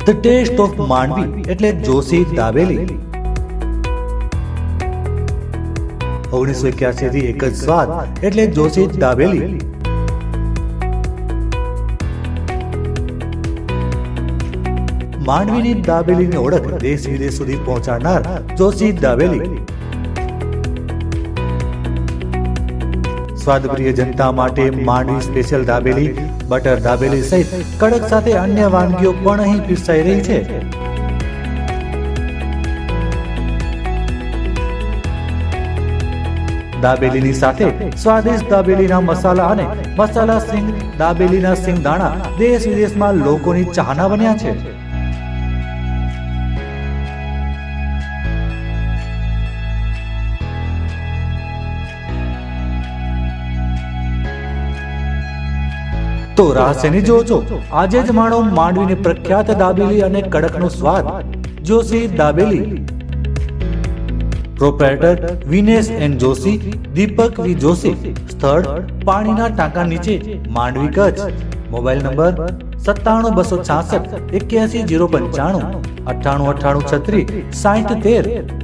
The test of Mandvi એટલે જોશી દાબેલી। 1981 થી એક જ સ્વાદ એટલે જોશી દાબેલી। માંડવીની દાબેલીની ઓળખ દેશ વિદેશ સુધી પહોંચાડનાર જોશી દાબેલી। સ્વાદપ્રિય જનતા માટે માંડવી સ્પેશિયલ દાબેલી, બટર દાબેલી સહિત કડક સાથે અન્ય વાનગીઓ પણ અહીં પીરસાઈ રહી છે। દાબેલીની સાથે સ્વાદિષ્ટ દાબેલીના મસાલા અને મસાલા સિંગ દાબેલીના સિંગદાણા દેશ વિદેશમાં લોકોની ચાહના બન્યા છે। તો રાહ શેની જુઓ છો? આજે જ માણો માંડવીની પ્રખ્યાત દાબેલી અને કડકનો સ્વાદ જોશી દાબેલી। પ્રોપ્રાઇટર વિનેશ એન જોશી, દીપક વી જોશી। સ્થળ પાણીના ટાંકા નીચે, માંડવી, કચ્છ। Mobile number 97 266 81 095 98 98 36 60 13।